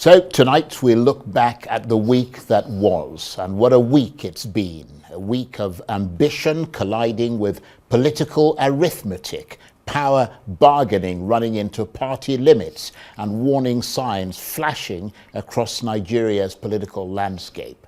So tonight we look back at the week that was, and what a week it's been. A week of ambition colliding with political arithmetic, power bargaining running into party limits, and warning signs flashing across Nigeria's political landscape.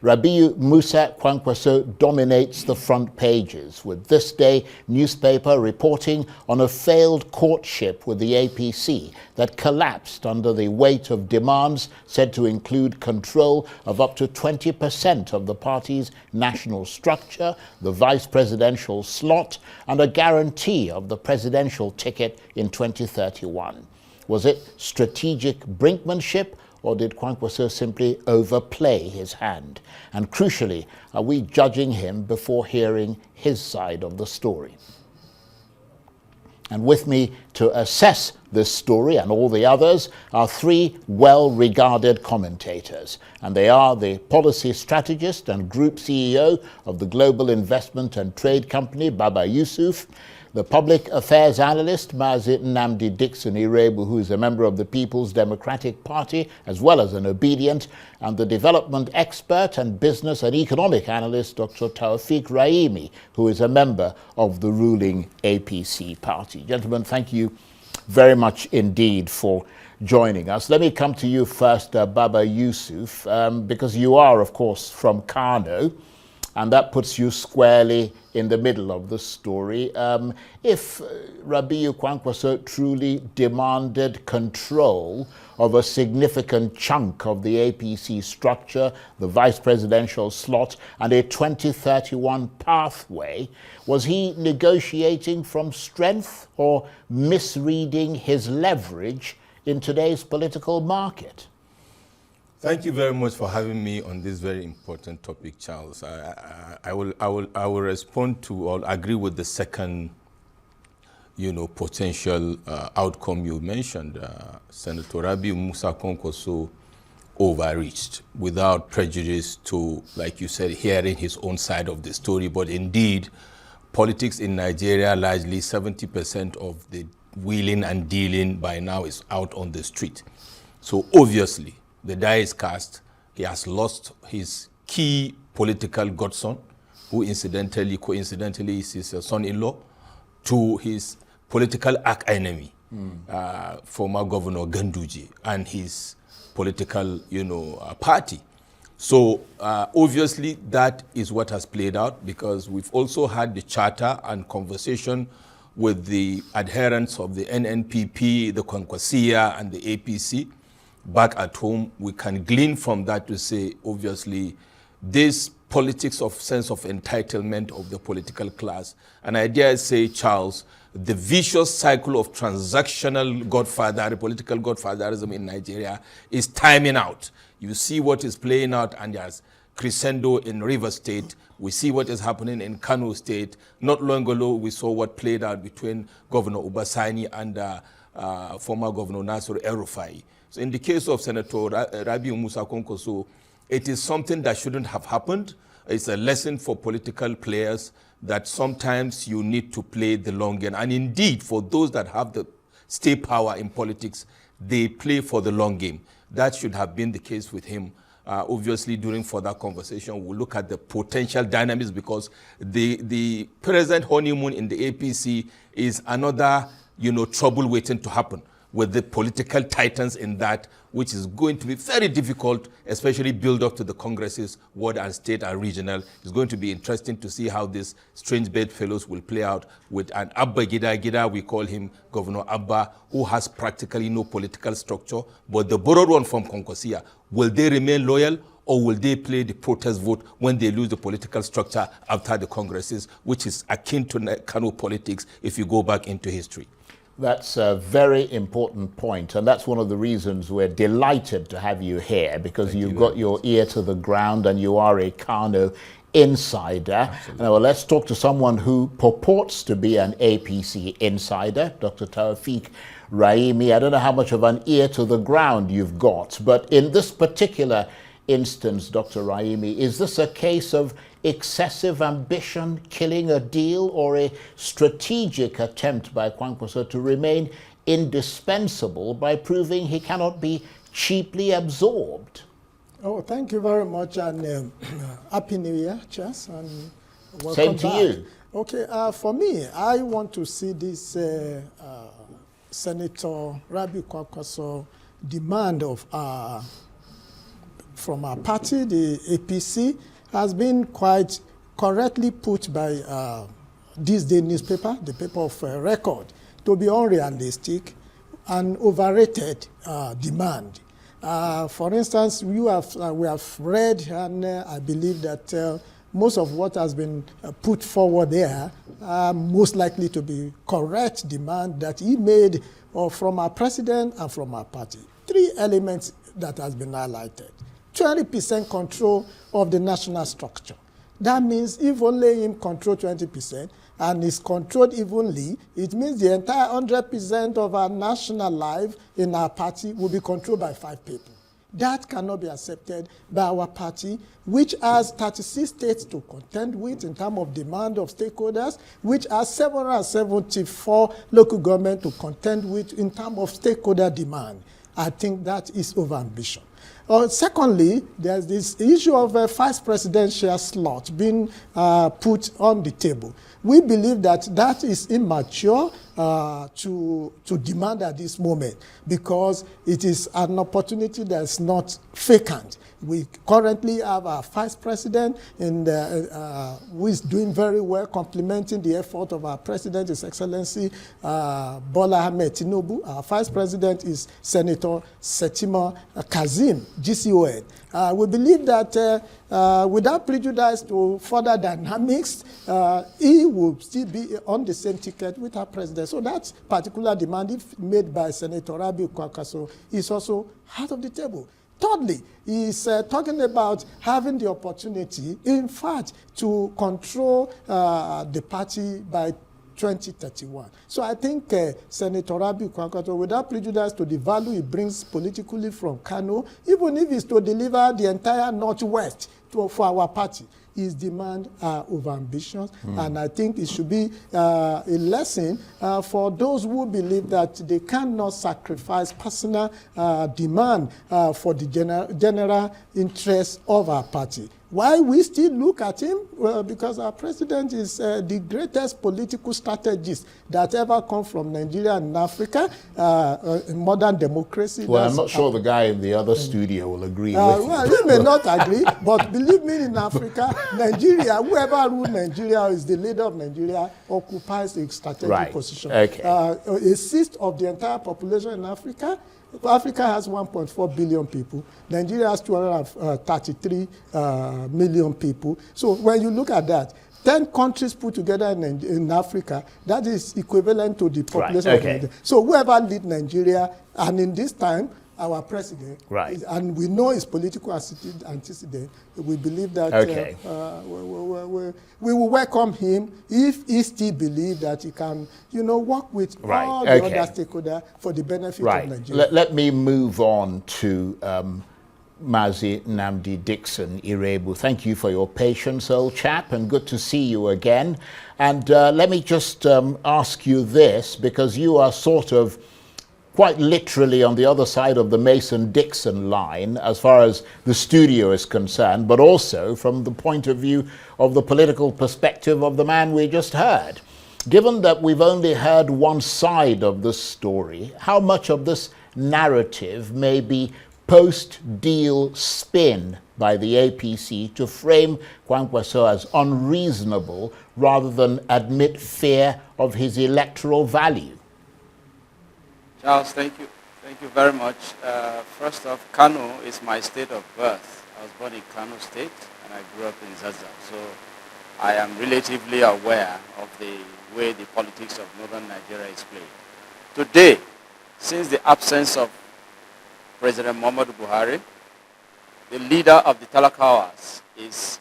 Rabiu Musa Kwankwaso dominates the front pages, with this day newspaper reporting on a failed courtship with the APC that collapsed under the weight of demands said to include control of up to 20% of the party's national structure, the vice presidential slot, and a guarantee of the presidential ticket in 2031. Was it strategic brinkmanship, or did Kwankwaso simply overplay his hand? And crucially, are we judging him before hearing his side of the story? And with me to assess this story and all the others are three well-regarded commentators. And they are the policy strategist and group CEO of the global investment and trade company, Abba Yusuf, the public affairs analyst, Nnamdi Dickson Iroegbu, who is a member of the People's Democratic Party, as well as an Obidient, and the development expert and business and economic analyst, Dr. Raimi, who is a member of the ruling APC party. Gentlemen, thank you very much indeed for joining us. Let me come to you first, Abba Yusuf, because you are, of course, from Kano, and that puts you squarely in the middle of the story. If Rabiu Kwankwaso truly demanded control of a significant chunk of the APC structure, the vice presidential slot, and a 2031 pathway, was he negotiating from strength or misreading his leverage in today's political market? Thank you very much for having me on this very important topic, Charles. I will respond to or agree with the second, potential outcome you mentioned. Senator Rabiu Musa Kwankwaso overreached without prejudice to, like you said, hearing his own side of the story. But indeed, politics in Nigeria, largely 70% of the wheeling and dealing by now is out on the street. So obviously, the die is cast. He has lost his key political godson, who coincidentally is his son-in-law, to his political arch-enemy, former Governor Ganduje, and his political, party. So obviously that is what has played out, because we've also had the charter and conversation with the adherents of the NNPP, the Kwankwasia, and the APC. Back at home, we can glean from that to say, obviously, this politics of sense of entitlement of the political class, and I dare say, Charles, the vicious cycle of transactional political godfatherism in Nigeria is timing out. You see what is playing out, and there's crescendo in River State. We see what is happening in Kano State. Not long ago, we saw what played out between Governor Obasani and former Governor Nasir El-Rufai. So in the case of Senator Rabiu Musa Kwankwaso, it is something that shouldn't have happened. It's a lesson for political players that sometimes you need to play the long game. And indeed, for those that have the stay power in politics, they play for the long game. That should have been the case with him. Obviously, during further conversation, we'll look at the potential dynamics, because the present honeymoon in the APC is another, trouble waiting to happen, with the political titans in that, which is going to be very difficult, especially build up to the Congresses, ward and state and regional. It's going to be interesting to see how these strange bedfellows will play out with an Abba Gida, we call him Governor Abba, who has practically no political structure, but the borrowed one from Kwankwasia. Will they remain loyal, or will they play the protest vote when they lose the political structure after the Congresses, which is akin to Kano politics if you go back into history? That's a very important point, and that's one of the reasons we're delighted to have you here, because you've got your ear to the ground and you are a Kano insider. Now, let's talk to someone who purports to be an APC insider, Dr. Raimi. I don't know how much of an ear to the ground you've got, but in this particular instance, Dr. Raimi, is this a case of excessive ambition killing a deal, or a strategic attempt by Kwankwaso to remain indispensable by proving he cannot be cheaply absorbed. Oh, thank you very much, and Happy New Year, Chas, and welcome Same to back. you. Okay, for me, I want to see this Senator Rabi Kwankwaso demand of from our party, the APC, has been quite correctly put by this day newspaper, the paper of record, to be unrealistic and overrated demand. For instance, we have read, and I believe that most of what has been put forward there are most likely to be correct demand that he made from our president and from our party. 3 elements that has been highlighted. 20% control of the national structure. That means if only him control 20% and is controlled evenly, it means the entire 100% of our national life in our party will be controlled by 5 people. That cannot be accepted by our party, which has 36 states to contend with in terms of demand of stakeholders, which has 774 local government to contend with in terms of stakeholder demand. I think that is overambition. Secondly, there's this issue of a vice presidential slot being put on the table. We believe that that is immature to demand at this moment because it is an opportunity that's not vacant. We currently have our vice president who is doing very well, complementing the effort of our president, His Excellency Bola Ahmed Tinubu. Our vice president is Senator Setima Kazim, GCON. We believe that without prejudice to further dynamics, he will still be on the same ticket with our president. So that particular demand, if made by Senator Rabi Kwankwaso, is also out of the table. Thirdly, he's talking about having the opportunity, in fact, to control the party by 2031. So I think Senator Rabi Kwankwaso, without prejudice to the value he brings politically from Kano, even if it's to deliver the entire Northwest for our party, his demand are overambitious, and I think it should be a lesson for those who believe that they cannot sacrifice personal demand for the general interest of our party. Why we still look at him? Well, because our president is the greatest political strategist that ever come from Nigeria and Africa, in modern democracy. Well, I'm not sure the guy in the other studio will agree with you. Well, he may not agree, but believe me, in Africa, Nigeria, whoever rules Nigeria is the leader of Nigeria, occupies a strategic position. Okay. A sixth of the entire population in Africa. Africa has 1.4 billion people. Nigeria has 233 million people. So when you look at that, 10 countries put together in Africa, that is equivalent to the population of Nigeria. So whoever leads Nigeria, and in this time, our president, and we know his political antecedent, we believe that we will welcome him if he still believes that he can, work with all the other stakeholders for the benefit of Nigeria. Let me move on to Mazi Nnamdi Dickson Iroegbu. Thank you for your patience, old chap, and good to see you again. And let me just ask you this, because you are sort of quite literally on the other side of the Mason-Dixon line as far as the studio is concerned, but also from the point of view of the political perspective of the man we just heard. Given that we've only heard one side of the story, how much of this narrative may be post-deal spin by the APC to frame Kwankwaso as unreasonable rather than admit fear of his electoral value? Charles, thank you. Thank you very much. First off, Kano is my state of birth. I was born in Kano State and I grew up in Zaza. So I am relatively aware of the way the politics of northern Nigeria is played. Today, since the absence of President Muhammadu Buhari, the leader of the Talakawas is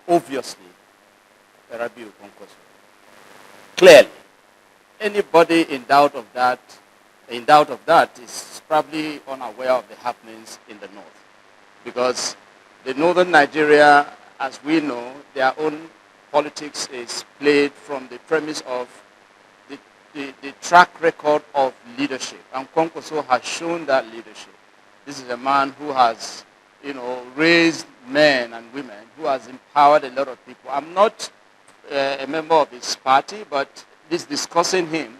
obviously Rabi Kwankwaso. Clearly, anybody in doubt of that is probably unaware of the happenings in the north. Because the northern Nigeria, as we know, their own politics is played from the premise of the track record of leadership. And Kwankwaso has shown that leadership. This is a man who has, raised men and women, who has empowered a lot of people. I'm not a member of his party, but discussing him,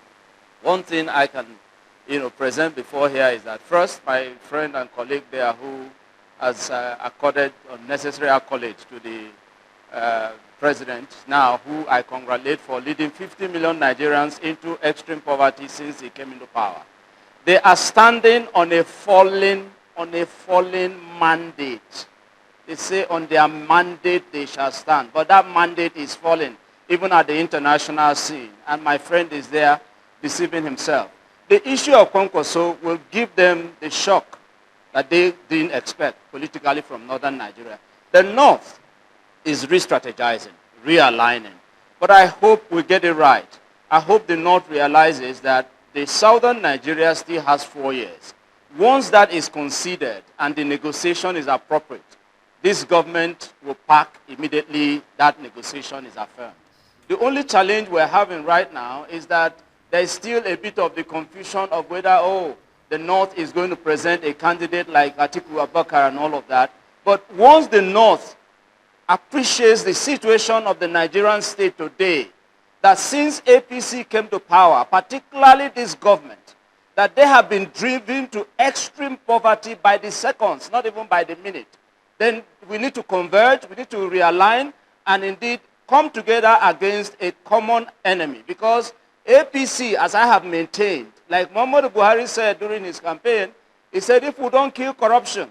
one thing I can, present before here is that first, my friend and colleague there who has accorded unnecessary accolades to the president now, who I congratulate for leading 50 million Nigerians into extreme poverty since he came into power. They are standing on a fallen mandate. They say on their mandate they shall stand, but that mandate is falling, even at the international scene. And my friend is there deceiving himself. The issue of Kwankwaso will give them the shock that they didn't expect politically from northern Nigeria. The north is re-strategizing, realigning. But I hope we get it right. I hope the north realizes that the southern Nigeria still has 4 years. Once that is considered and the negotiation is appropriate, this government will pack immediately that negotiation is affirmed. The only challenge we're having right now is that there is still a bit of the confusion of whether, the North is going to present a candidate like Atiku Abubakar and all of that. But once the North appreciates the situation of the Nigerian state today, that since APC came to power, particularly this government, that they have been driven to extreme poverty by the seconds, not even by the minute, then we need to converge, we need to realign, and indeed come together against a common enemy. Because APC, as I have maintained, like Muhammadu Buhari said during his campaign, he said, if we don't kill corruption,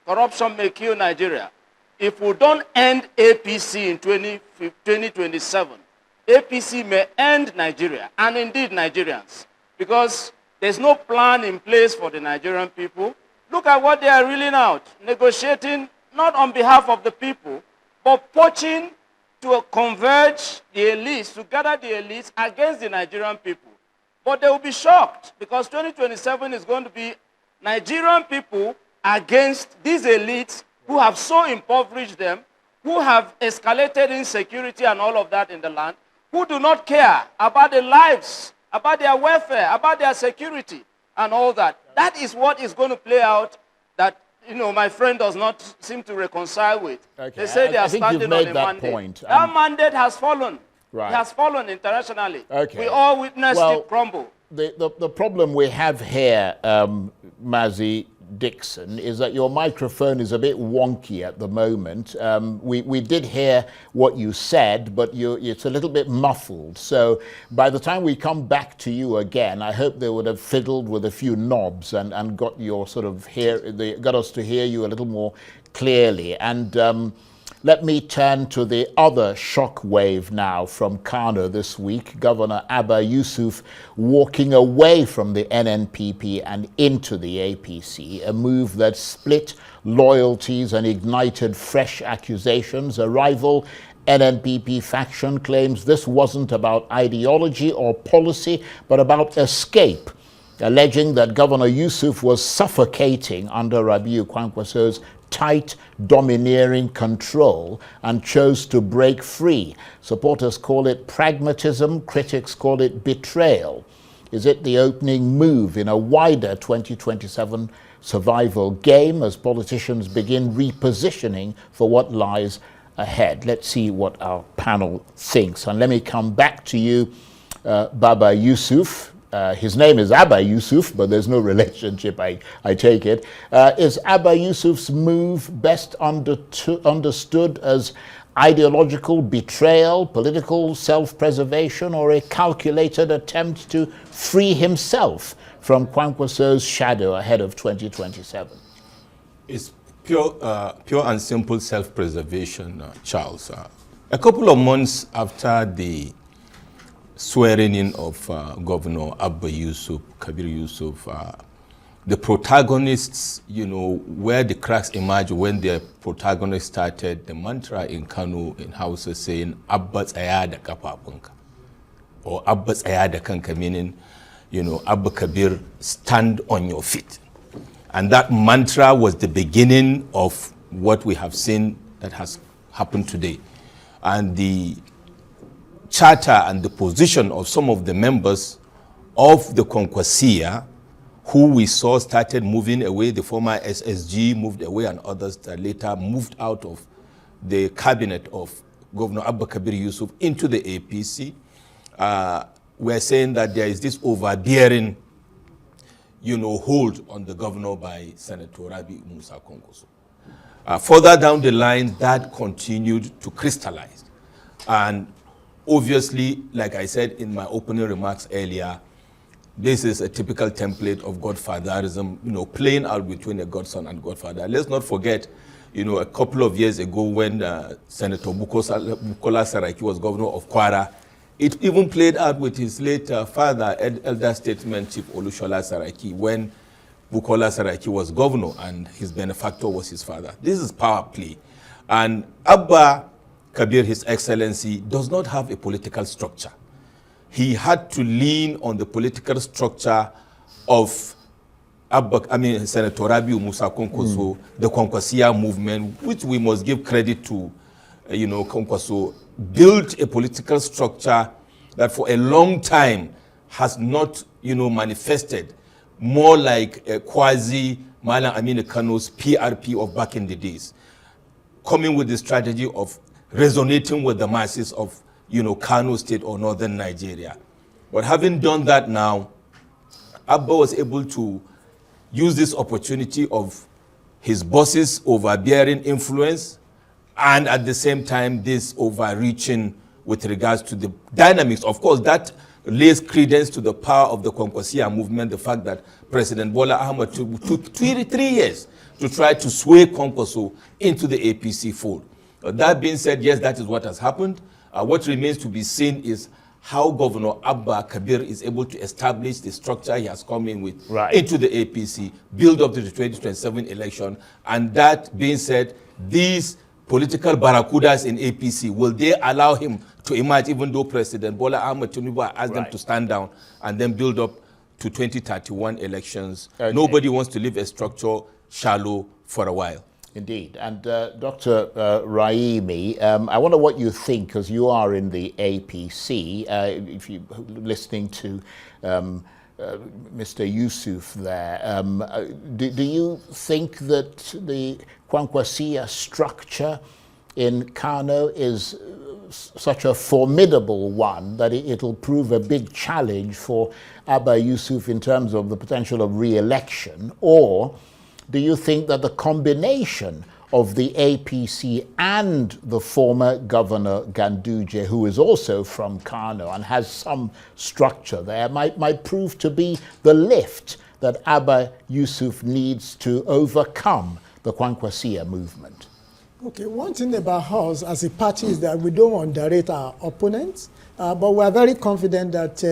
corruption may kill Nigeria. If we don't end APC in 2027, APC may end Nigeria, and indeed Nigerians. Because there's no plan in place for the Nigerian people. Look at what they are reeling out, negotiating not on behalf of the people, but poaching to converge the elites, to gather the elites against the Nigerian people. But they will be shocked because 2027 is going to be Nigerian people against these elites who have so impoverished them, who have escalated insecurity and all of that in the land, who do not care about their lives, about their welfare, about their security and all that. That is what is going to play out that, my friend does not seem to reconcile with. Okay. They say they are standing on a mandate. Point. That mandate has fallen. Right. It has fallen internationally. Okay. We all witnessed it crumble. The problem we have here, Mazi Dickson, is that your microphone is a bit wonky at the moment. We did hear what you said, but it's a little bit muffled. So by the time we come back to you again, I hope they would have fiddled with a few knobs and got your got us to hear you a little more clearly. And let me turn to the other shock wave now from Kano this week. Governor Abba Yusuf walking away from the NNPP and into the APC, a move that split loyalties and ignited fresh accusations. A rival NNPP faction claims this wasn't about ideology or policy, but about escape, alleging that Governor Yusuf was suffocating under Rabiu Kwankwaso's tight, domineering control and chose to break free. Supporters call it pragmatism, critics call it betrayal. Is it the opening move in a wider 2027 survival game as politicians begin repositioning for what lies ahead? Let's see what our panel thinks. And let me come back to you, Baba Yusuf. His name is Abba Yusuf, but there's no relationship, I take it. Is Abba Yusuf's move best understood as ideological betrayal, political self-preservation, or a calculated attempt to free himself from Kwankwaso's shadow ahead of 2027? It's pure and simple self-preservation, Charles. A couple of months after the swearing in of Governor Abba Yusuf, Kabir Yusuf, the protagonists, where the cracks emerged when the protagonists started the mantra in Kano in Hausa saying, Abba tsaya da kafafunka, or Abba tsaya da kanka, meaning, Abba Kabir, stand on your feet. And that mantra was the beginning of what we have seen that has happened today. And the charter and the position of some of the members of the Kwankwasia who we saw started moving away. The former SSG moved away, and others that later moved out of the cabinet of Governor Abba Kabir Yusuf into the APC. We're saying that there is this overbearing, hold on the governor by Senator Rabi Musa Kwankwaso. Further down the line, that continued to crystallize. And obviously, like I said in my opening remarks earlier, this is a typical template of godfatherism, playing out between a godson and godfather. Let's not forget, a couple of years ago when Senator Bukola Saraki was governor of Kwara, it even played out with his late father, elder statesman Chief Olushola Saraki, when Bukola Saraki was governor and his benefactor was his father. This is power play. And Abba Kabir, His Excellency, does not have a political structure. He had to lean on the political structure of Senator Rabiu Musa Kwankwaso, the Kwankwasia movement, which we must give credit to, Kwankwaso built a political structure that for a long time has not, manifested more like a quasi Malam Aminu Kano's PRP of back in the days, coming with the strategy of resonating with the masses of Kano State or northern Nigeria. But having done that now, Abba was able to use this opportunity of his boss's overbearing influence and at the same time this overreaching with regards to the dynamics. Of course, that lays credence to the power of the Kwankwasia movement, the fact that President Bola Ahmed took 3 years to try to sway Kwankwaso into the APC fold. That being said, yes, that is what has happened. What remains to be seen is how Governor Abba Kabir is able to establish the structure he has come in with into the APC, build up to the 2027 election. And that being said, these political barracudas in APC, will they allow him to emerge, even though President Bola Ahmed Tinubu asked them to stand down and then build up to 2031 elections? Okay. Nobody wants to leave a structure shallow for a while. Indeed. And Dr. Raimi, I wonder what you think, because you are in the APC, if you're listening to Mr. Yusuf there, do you think that the Kwankwasia structure in Kano is such a formidable one that it'll prove a big challenge for Abba Yusuf in terms of the potential of re-election? Or do you think that the combination of the APC and the former Governor Ganduje, who is also from Kano and has some structure there, might prove to be the lift that Abba Yusuf needs to overcome the Kwankwasia movement? Okay, one thing about us as a party is that we don't underrate our opponents, but we are very confident that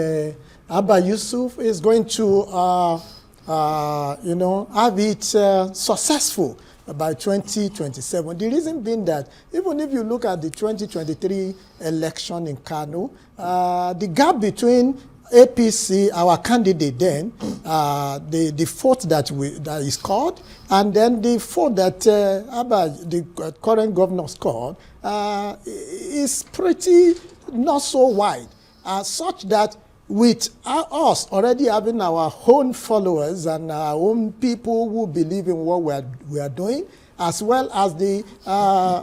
Abba Yusuf is going to have it successful by 2027. The reason being that even if you look at the 2023 election in Kano, the gap between APC, our candidate then, the vote that is scored, and then the vote that Abba, the current governor, scored, is pretty not so wide, such that with us already having our own followers and our own people who believe in what we are doing, as well as the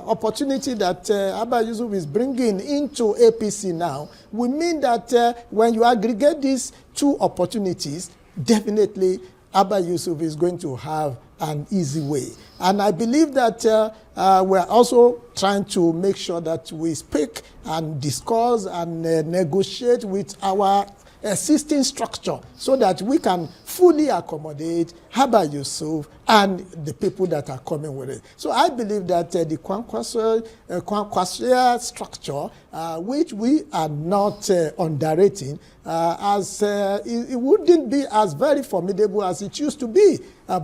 opportunity that Abba Yusuf is bringing into APC now, we mean that when you aggregate these two opportunities, definitely Abba Yusuf is going to have an easy way. And I believe that we're also trying to make sure that we speak and discuss and negotiate with our existing structure so that we can fully accommodate Abba Yusuf and the people that are coming with it. So I believe that the Kwankwasia structure, which we are not underrating, it wouldn't be as very formidable as it used to be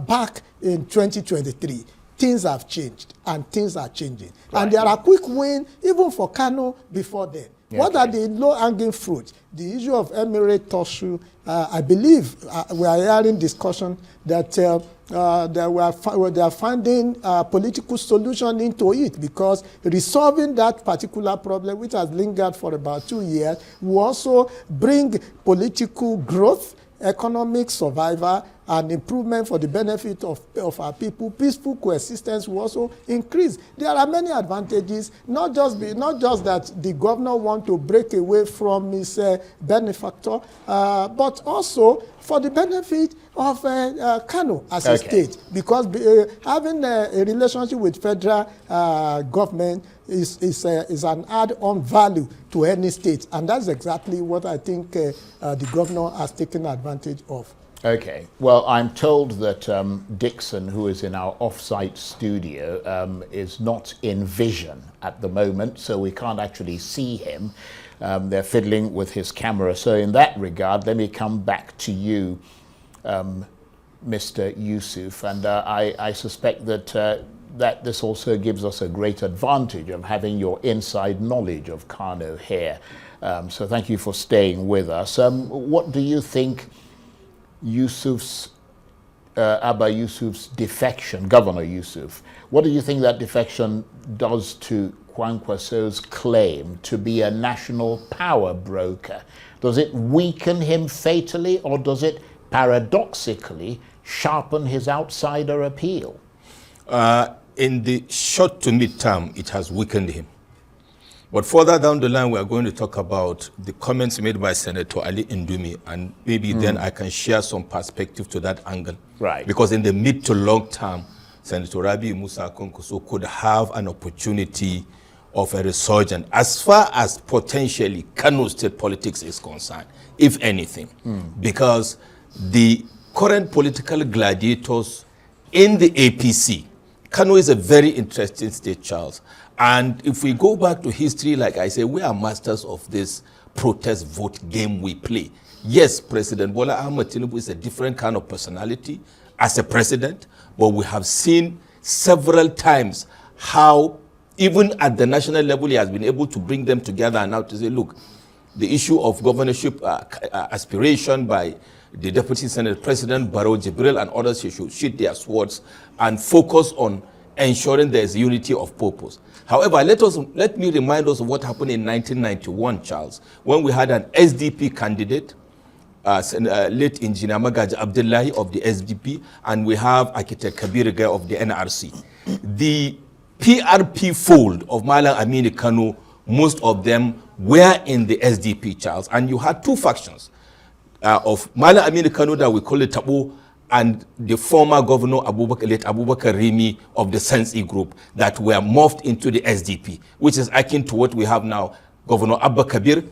back in 2023. Things have changed and things are changing. Right. And there are quick wins even for Kano before then. Yeah, what are the low-hanging fruits? The issue of emirate Toshu, I believe we are hearing discussion that they are finding a political solution into it, because resolving that particular problem, which has lingered for about 2 years, will also bring political growth, economic survival, and improvement for the benefit of our people, peaceful coexistence will also increase. There are many advantages, not just that the governor want to break away from his benefactor, but also for the benefit of Kano as a state, because having a relationship with federal government is an add-on value to any state, and that's exactly what I think the governor has taken advantage of. Okay. Well, I'm told that Dickson, who is in our off-site studio, is not in vision at the moment, so we can't actually see him. They're fiddling with his camera. So in that regard, let me come back to you, Mr. Yusuf. And I suspect that that this also gives us a great advantage of having your inside knowledge of Kano here. So thank you for staying with us. What do you think Yusuf's, Abba Yusuf's defection, Governor Yusuf, what do you think that defection does to Kwankwaso's claim to be a national power broker? Does it weaken him fatally, or does it paradoxically sharpen his outsider appeal? In the short to mid-term, it has weakened him. But further down the line, we are going to talk about the comments made by Senator Ali Ndumi, and maybe then I can share some perspective to that angle. Right. Because in the mid to long term, Senator Raimi Musa Kwankwaso could have an opportunity of a resurgence as far as potentially Kano state politics is concerned, if anything. Because the current political gladiators in the APC, Kano is a very interesting state, Charles. And if we go back to history, like I say, we are masters of this protest vote game we play. Yes, President Bola Ahmed Tinubu is a different kind of personality as a president, but we have seen several times how even at the national level he has been able to bring them together and now to say, look, the issue of governorship aspiration by the Deputy Senate President Barrow Jibril and others should sheath their swords and focus on ensuring there is unity of purpose. However, let me remind us of what happened in 1991, Charles, when we had an SDP candidate, late Engineer Magaji Abdullahi of the SDP, and we have Architect Kabir Gaya of the NRC. The PRP fold of Malam Aminu Kano, most of them were in the SDP, Charles, and you had two factions of Malam Aminu Kano that we call it Tabo, and the former governor late Abubakar Raimi of the Sensi group that were morphed into the SDP, which is akin to what we have now, Governor Abba Kabir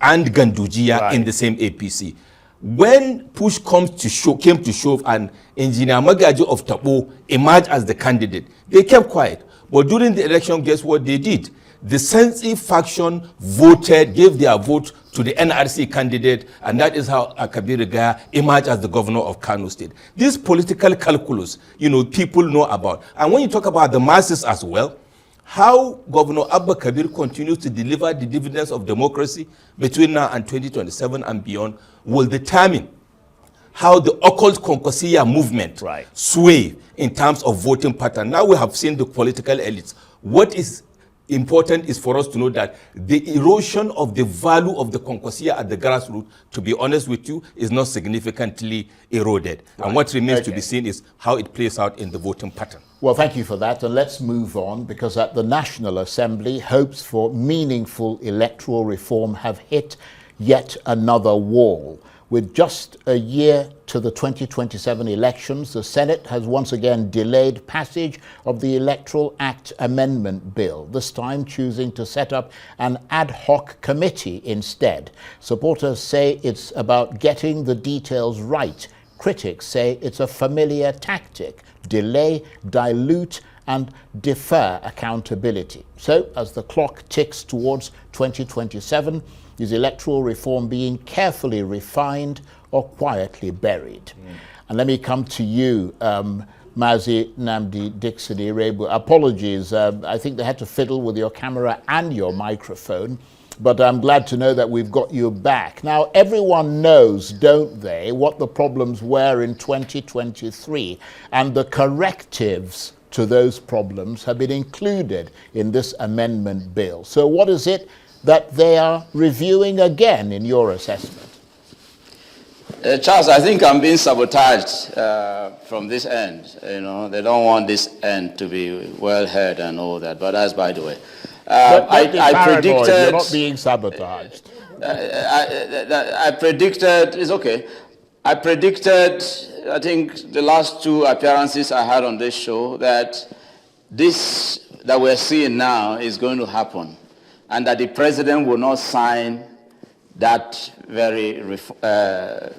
and Gandujia in the same APC. When push came to shove and Engineer Magaji of Tabo emerged as the candidate, they kept quiet. But during the election, guess what they did? The Sensi faction gave their vote to the NRC candidate, and that is how Kabir Gaya emerged as the governor of Kano State. This political calculus, people know about. And when you talk about the masses as well, how Governor Abba Kabir continues to deliver the dividends of democracy between now and 2027 and beyond will determine how the occult Kwankwaso movement sway in terms of voting pattern. Now we have seen the political elites. What is important is for us to know that the erosion of the value of the Kwankwaso at the grassroots, to be honest with you, is not significantly eroded. And what remains to be seen is how it plays out in the voting pattern. Well, thank you for that. And let's move on, because at the National Assembly, hopes for meaningful electoral reform have hit yet another wall. With just a year to the 2027 elections, the Senate has once again delayed passage of the Electoral Act Amendment Bill, this time choosing to set up an ad hoc committee instead. Supporters say it's about getting the details right. Critics say it's a familiar tactic: delay, dilute, and defer accountability. So, as the clock ticks towards 2027, is electoral reform being carefully refined or quietly buried? And let me come to you, Mazi Nnamdi Dickson Iroegbu. Apologies, I think they had to fiddle with your camera and your microphone, but I'm glad to know that we've got you back. Now, everyone knows, don't they, what the problems were in 2023, and the correctives to those problems have been included in this amendment bill. So what is it that they are reviewing again, in your assessment? Charles, I think I'm being sabotaged from this end. You know, they don't want this end to be well heard and all that. But that's by the way. I predicted you're not being sabotaged. I predicted. It's okay. I predicted. I think the last 2 appearances I had on this show that this that we're seeing now is going to happen, and that the president will not sign that very electoral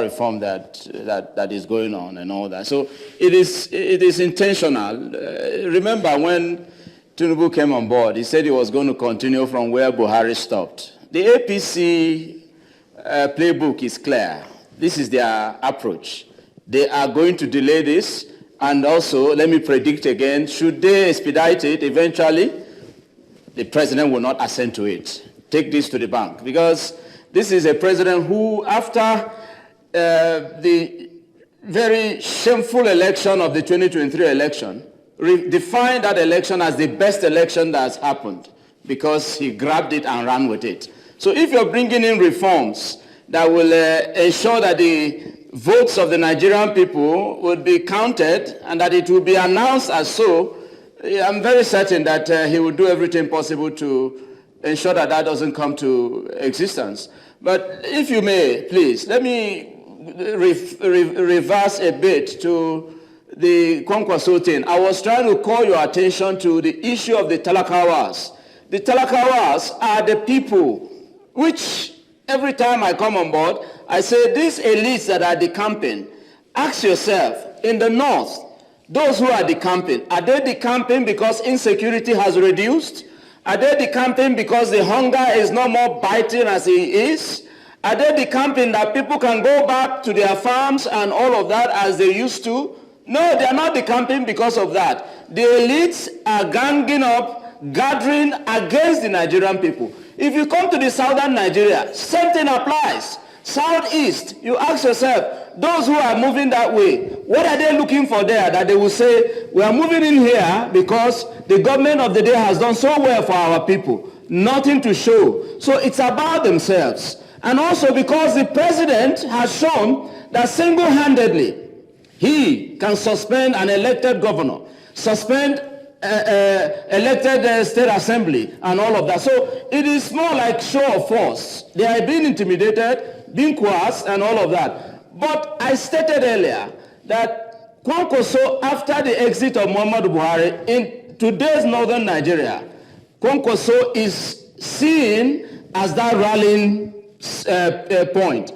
reform that is going on and all that. So it is intentional. Remember when Tinubu came on board, he said he was going to continue from where Buhari stopped. The APC playbook is clear. This is their approach. They are going to delay this, and also, let me predict again, should they expedite it eventually, the president will not assent to it. Take this to the bank, because this is a president who, after the very shameful election of the 2023 election, defined that election as the best election that has happened, because he grabbed it and ran with it. So if you're bringing in reforms that will ensure that the votes of the Nigerian people would be counted and that it will be announced as so, I'm very certain that he will do everything possible to ensure that that doesn't come to existence. But if you may, please, let me reverse a bit to the Kwankwaso thing. I was trying to call your attention to the issue of the Talakawas. The Talakawas are the people which, every time I come on board, I say these elites that are decamping, ask yourself, in the north, those who are decamping, are they decamping because insecurity has reduced? Are they decamping because the hunger is no more biting as it is? Are they decamping that people can go back to their farms and all of that as they used to? No, they are not decamping because of that. The elites are ganging up, gathering against the Nigerian people. If you come to the southern Nigeria, same thing applies. Southeast, you ask yourself, those who are moving that way, what are they looking for there that they will say, we are moving in here because the government of the day has done so well for our people. Nothing to show. So it's about themselves. And also because the president has shown that single-handedly, he can suspend an elected governor, suspend elected state assembly and all of that. So it is more like show of force. They are being intimidated, being coerced and all of that. But I stated earlier that Kwankwaso, after the exit of Muhammadu Buhari in today's northern Nigeria, Kwankwaso is seen as that rallying point.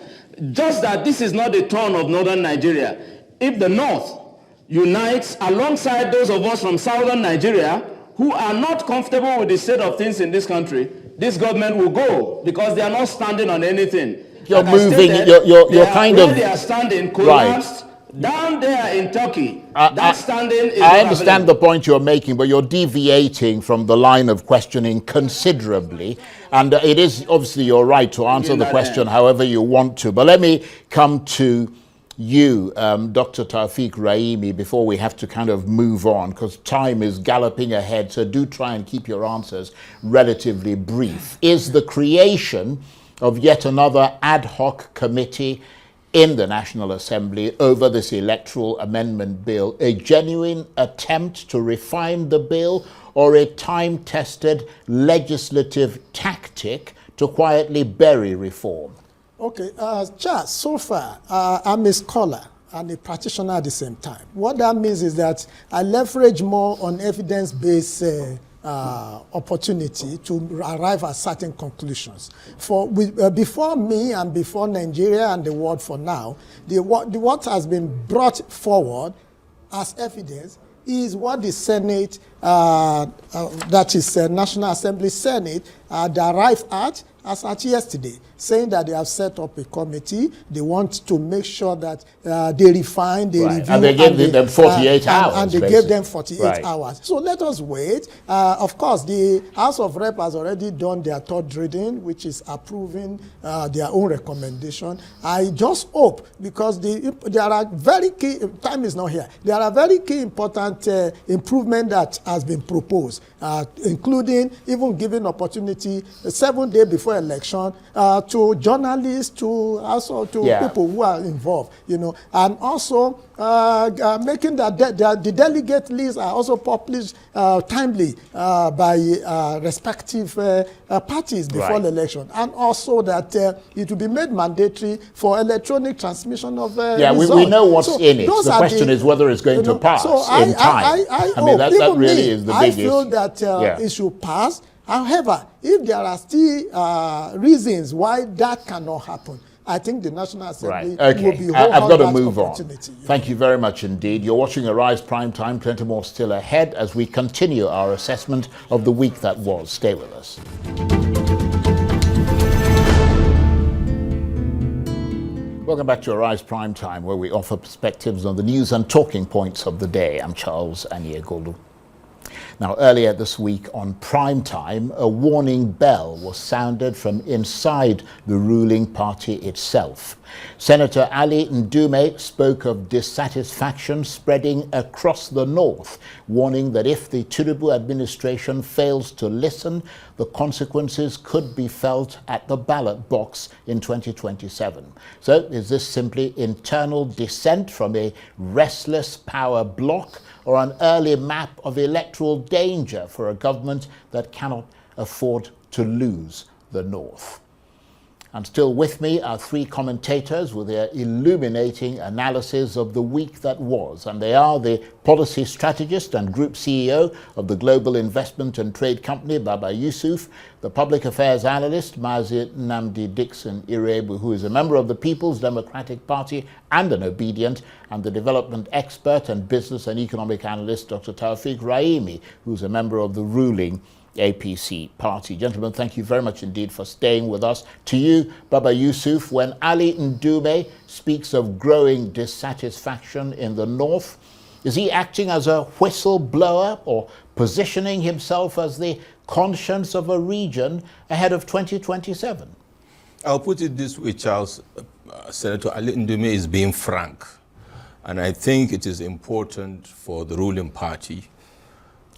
Just that this is not the turn of northern Nigeria. If the north unites alongside those of us from southern Nigeria who are not comfortable with the state of things in this country, this government will go because they are not standing on anything. You're like moving, stated, you're kind of... they are standing collapsed down there in Turkey. That standing is I understand the point you're making, but you're deviating from the line of questioning considerably. And it is obviously your right to answer the question however you want to. But let me come to you, Dr. Taufeeq Raimi, before we have to kind of move on, because time is galloping ahead, so do try and keep your answers relatively brief. Is the creation of yet another ad hoc committee in the National Assembly over this electoral amendment bill a genuine attempt to refine the bill or a time-tested legislative tactic to quietly bury reform? Okay, Charles, so far, I'm a scholar and a practitioner at the same time. What that means is that I leverage more on evidence-based opportunity to arrive at certain conclusions. Before me and before Nigeria and the world for now, what has been brought forward as evidence is what the Senate, that is National Assembly Senate, arrived at as at yesterday, saying that they have set up a committee. They want to make sure that they refine, they review. And they gave them 48 hours. And they gave them 48 hours. So let us wait. Of course, the House of Rep has already done their third reading, which is approving their own recommendation. I just hope, because there are very key, time is not here, there are very key important improvement that has been proposed, including even giving opportunity 7 days before election to journalists, to also to people who are involved, you know, and also making that the delegate lists are also published timely by respective parties before the election, and also that it will be made mandatory for electronic transmission of results. We know what's in it. The question is whether it's going to pass in time. I mean, that really is the biggest. I feel that it should pass. However, if there are still reasons why that cannot happen, I think the National Assembly will be I've got to move on. Yeah. Thank you very much indeed. You're watching Arise Prime Time. Plenty more still ahead as we continue our assessment of the week that was. Stay with us. Welcome back to Arise Prime Time, where we offer perspectives on the news and talking points of the day. I'm Charles Aniegolu. Now, earlier this week on Prime Time, a warning bell was sounded from inside the ruling party itself. Senator Ali Ndume spoke of dissatisfaction spreading across the north, warning that if the Tinubu administration fails to listen, the consequences could be felt at the ballot box in 2027. So, is this simply internal dissent from a restless power bloc, or an early map of electoral danger for a government that cannot afford to lose the north? And still with me are three commentators with their illuminating analysis of the week that was. And they are the policy strategist and group CEO of the global investment and trade company, Abba Yusuf, the public affairs analyst, Mazi Nnamdi Dickson Iroegbu, who is a member of the People's Democratic Party and an Obidient, and the development expert and business and economic analyst, Dr. Taufeeq Raimi, who's a member of the ruling APC party. Gentlemen, thank you very much indeed for staying with us. To you, Abba Yusuf, when Ali Ndume speaks of growing dissatisfaction in the north, is he acting as a whistleblower or positioning himself as the conscience of a region ahead of 2027? I'll put it this way, Charles. Senator Ali Ndume is being frank. And I think it is important for the ruling party.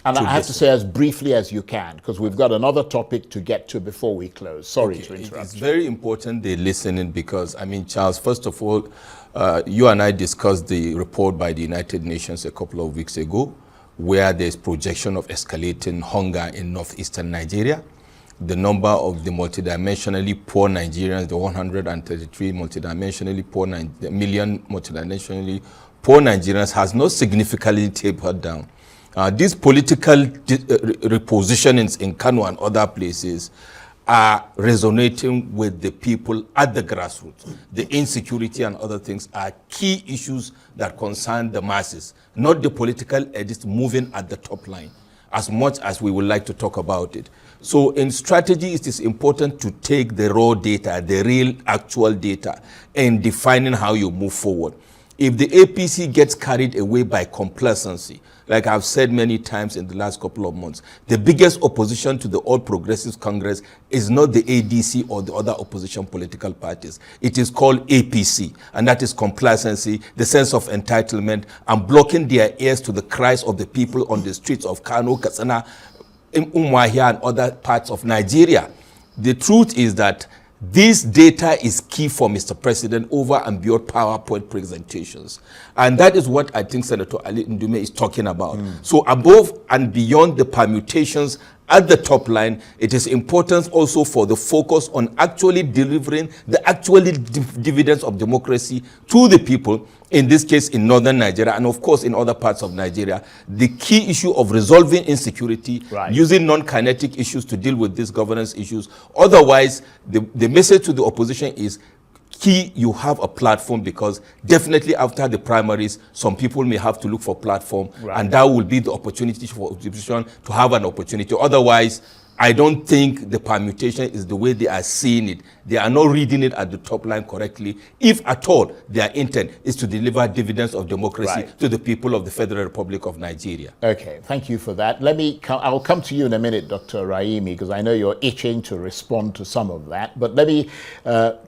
And I have to say as briefly as you can, because we've got another topic to get to before we close. Sorry to interrupt. It's very important they listen in because, I mean, Charles, first of all, you and I discussed the report by the United Nations a couple of weeks ago, where there's projection of escalating hunger in northeastern Nigeria. The number of the multidimensionally poor Nigerians, the 133 multidimensionally poor million multidimensionally poor Nigerians has not significantly tapered down. These political repositionings in Kano and other places are resonating with the people at the grassroots. The insecurity and other things are key issues that concern the masses, not the political elites moving at the top line, as much as we would like to talk about it. So in strategy, it is important to take the raw data, the real actual data, and defining how you move forward. If the APC gets carried away by complacency, like I've said many times in the last couple of months, the biggest opposition to the All Progressives Congress is not the ADC or the other opposition political parties. It is called APC, and that is complacency, the sense of entitlement, and blocking their ears to the cries of the people on the streets of Kano, Katsina, Umuahia, and other parts of Nigeria. The truth is that this data is key for Mr. President over and beyond PowerPoint presentations. And that is what I think Senator Ali Ndume is talking about. So above and beyond the permutations at the top line, it is important also for the focus on actually delivering the actual dividends of democracy to the people, in this case in northern Nigeria and of course in other parts of Nigeria. The key issue of resolving insecurity, using non-kinetic issues to deal with these governance issues. Otherwise, the message to the opposition is key, you have a platform, because definitely after the primaries, some people may have to look for platform, and that will be the opportunity for opposition to have an opportunity. Otherwise, I don't think the permutation is the way they are seeing it. They are not reading it at the top line correctly. If at all, their intent is to deliver dividends of democracy to the people of the Federal Republic of Nigeria. Okay, thank you for that. I'll come to you in a minute, Dr. Raimi, because I know you're itching to respond to some of that. But let me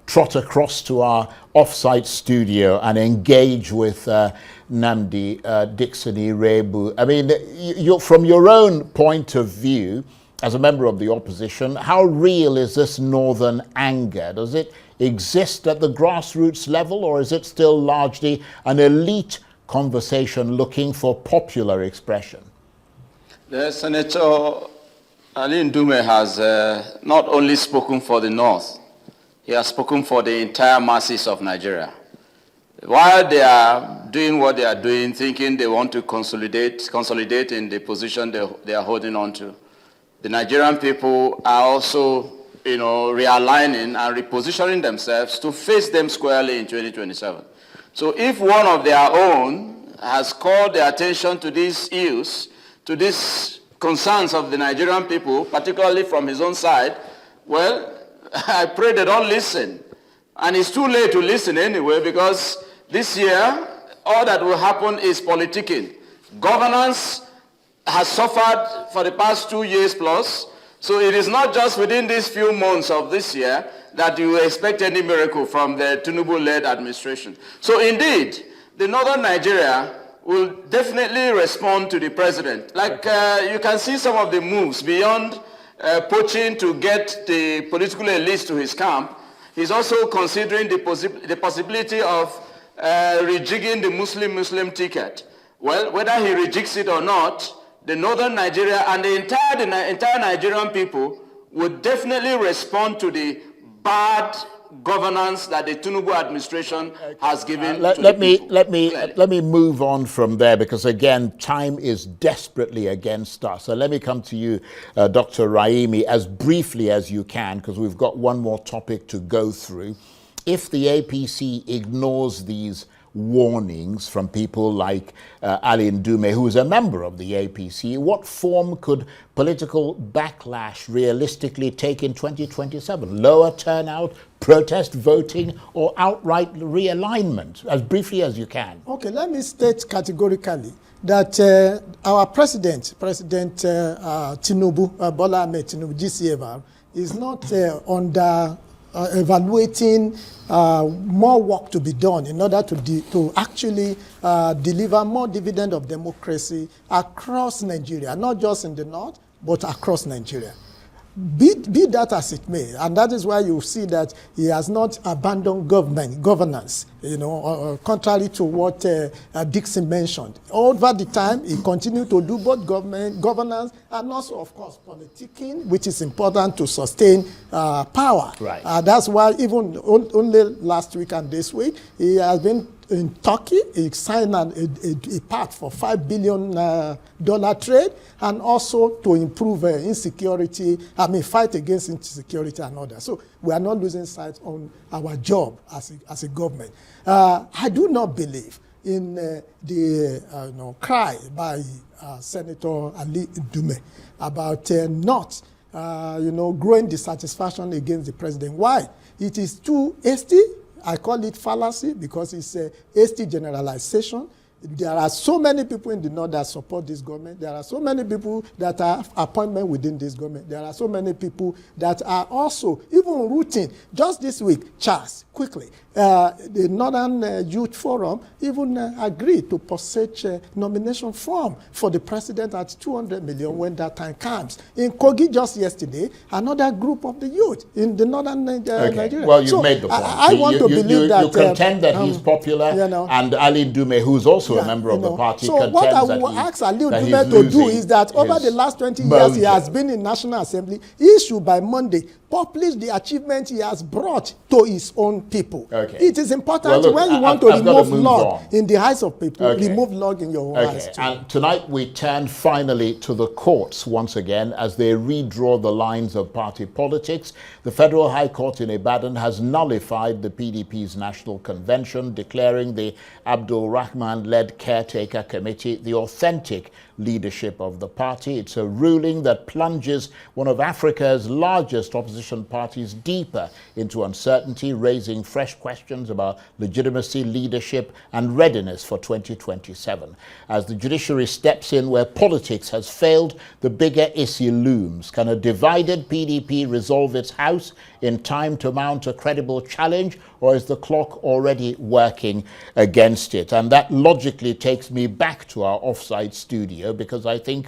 trot across to our off-site studio and engage with Nnamdi Dickson Iroegbu. I mean, from your own point of view, as a member of the opposition, how real is this northern anger? Does it exist at the grassroots level, or is it still largely an elite conversation looking for popular expression? The Senator Ali Ndume has not only spoken for the North, he has spoken for the entire masses of Nigeria. While they are doing what they are doing, thinking they want to consolidate in the position they are holding on to, the Nigerian people are also, realigning and repositioning themselves to face them squarely in 2027. So if one of their own has called their attention to these issues, to these concerns of the Nigerian people, particularly from his own side, well, I pray they don't listen. And it's too late to listen anyway, because this year, all that will happen is politicking. Governance has suffered for the past 2 years plus, so it is not just within these few months of this year that you expect any miracle from the Tinubu-led administration. So indeed, the northern Nigeria will definitely respond to the president. Like you can see some of the moves beyond poaching to get the political elites to his camp. He's also considering the possibility of rejigging the Muslim ticket. Well, whether he rejigs it or not, the northern Nigeria and the entire Nigerian people would definitely respond to the bad governance that the Tinubu administration has given. Let me move on from there, because again, time is desperately against us. So let me come to you, Dr. Raimi, as briefly as you can, because we've got one more topic to go through. If the APC ignores these warnings from people like Ali Ndume, who is a member of the APC, what form could political backlash realistically take in 2027? Lower turnout, protest voting, or outright realignment? As briefly as you can. Okay, let me state categorically that our President Tinubu, Bola Ahmed Tinubu, GCFR, is not under evaluating more work to be done in order to actually deliver more dividend of democracy across Nigeria, not just in the north, but across Nigeria. Be that as it may, and that is why you see that he has not abandoned governance, contrary to what Dickson mentioned. Over the time, he continued to do both governance and also, of course, politicking, which is important to sustain power. Right. That's why even only last week and this week, he has been in Turkey. He signed a pact for $5 billion trade, and also to improve fight against insecurity and others. So we are not losing sight on our job as a government. I do not believe in the cry by Senator Ali Ndume about not growing dissatisfaction against the president. Why? It is too hasty. I call it fallacy because it's a hasty generalization. There are so many people in the north that support this government. There are so many people that have appointment within this government. There are so many people that are also even rooting. Just this week, Charles, quickly, the Northern Youth Forum even agreed to possess a nomination form for the president at 200 million when that time comes. In Kogi just yesterday, another group of the youth in the northern Nigeria. Well, you made the point. I want to believe that... You contend that he's popular, and Ali Ndume, who's also a member of the party, so what I will ask Ali Ndume to do is that over the last 20 years he has been in National Assembly, he should by Monday publish the achievement he has brought to his own people. Okay. It is important when you want to remove log in the eyes of people, remove log in your own eyes too. And tonight we turn finally to the courts once again as they redraw the lines of party politics. The Federal High Court in Ibadan has nullified the PDP's National Convention, declaring the Abdul Rahman-led caretaker committee the authentic leadership of the party. It's a ruling that plunges one of Africa's largest opposition parties deeper into uncertainty, raising fresh questions about legitimacy, leadership, and readiness for 2027. As the judiciary steps in where politics has failed, the bigger issue looms. Can a divided PDP resolve its house in time to mount a credible challenge, or is the clock already working against it? And that logically takes me back to our offsite studio, because I think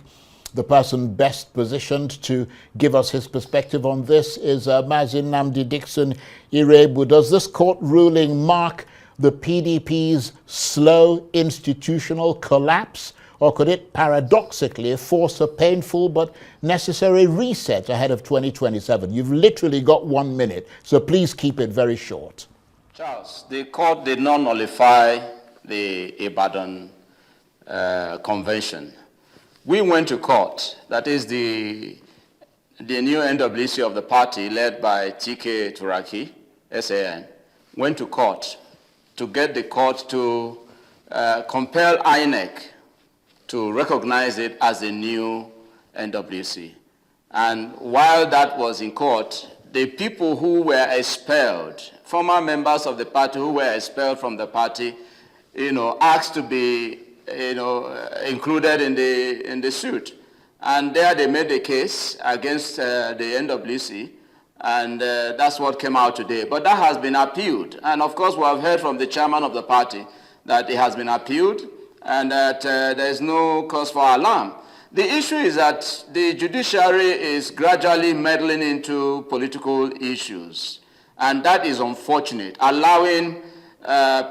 the person best positioned to give us his perspective on this is Mazin Nnamdi Dickson Iroegbu. Does this court ruling mark the PDP's slow institutional collapse, or could it paradoxically force a painful but necessary reset ahead of 2027? You've literally got 1 minute, so please keep it very short. Charles, the court did not nullify the Ibadan convention. We went to court, that is the new NWC of the party led by TK Turaki, SAN, went to court to get the court to compel INEC to recognize it as a new NWC. And while that was in court, the people who were expelled, former members of the party who were expelled from the party, asked to be included in the suit. And there they made a case against the NWC, and that's what came out today. But that has been appealed. And of course, we have heard from the chairman of the party that it has been appealed and that there is no cause for alarm. The issue is that the judiciary is gradually meddling into political issues, and that is unfortunate, allowing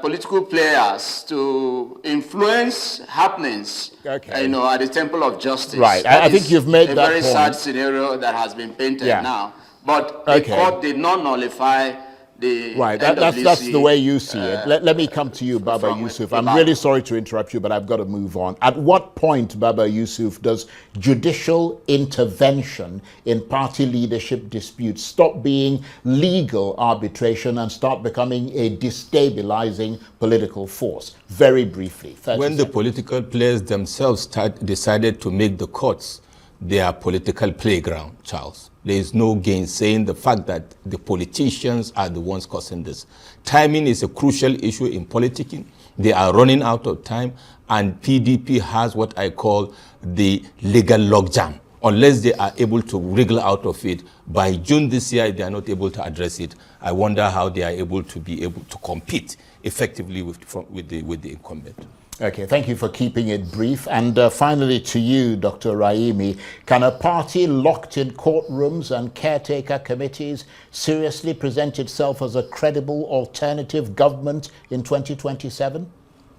political players to influence happenings, at the Temple of Justice. Right, I think you've made that point. A very sad scenario that has been painted now. But the court did not nullify the that's the way you see it. Let me come to you, Baba Yusuf. I'm really sorry to interrupt you, but I've got to move on. At what point, Baba Yusuf, does judicial intervention in party leadership disputes stop being legal arbitration and start becoming a destabilizing political force? Very briefly. When the political players themselves decided to make the courts their political playground, Charles, there is no gainsaying the fact that the politicians are the ones causing this. Timing is a crucial issue in politicking. They are running out of time, and PDP has what I call the legal logjam. Unless they are able to wriggle out of it, by June this year, if they are not able to address it, I wonder how they are able to compete effectively with the incumbent. Okay, thank you for keeping it brief. And finally to you, Dr. Raimi, can a party locked in courtrooms and caretaker committees seriously present itself as a credible alternative government in 2027?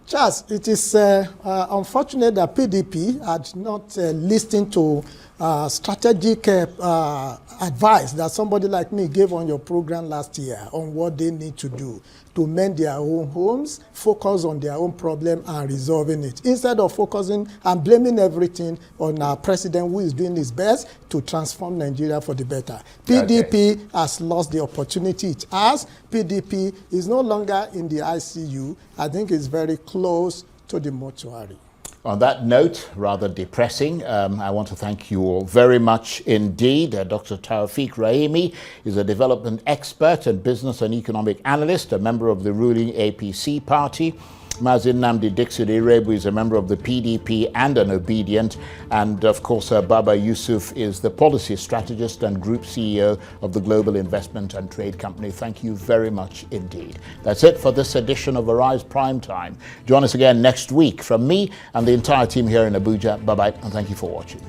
Charles, it is unfortunate that PDP had not listened to strategic advice that somebody like me gave on your program last year on what they need to do to mend their own homes, focus on their own problem and resolving it, instead of focusing and blaming everything on our president who is doing his best to transform Nigeria for the better. PDP has lost the opportunity it has. PDP is no longer in the ICU. I think it's very close to the mortuary. On that note, rather depressing, I want to thank you all very much indeed. Dr. Taofiq Raimi is a development expert and business and economic analyst, a member of the ruling APC party. Mazin Nnamdi Dickson Iroegbu is a member of the PDP and an Obidient. And of course, Baba Yusuf is the policy strategist and group CEO of the Global Investment and Trade Company. Thank you very much indeed. That's it for this edition of Arise Prime Time. Join us again next week. From me and the entire team here in Abuja, bye-bye, and thank you for watching.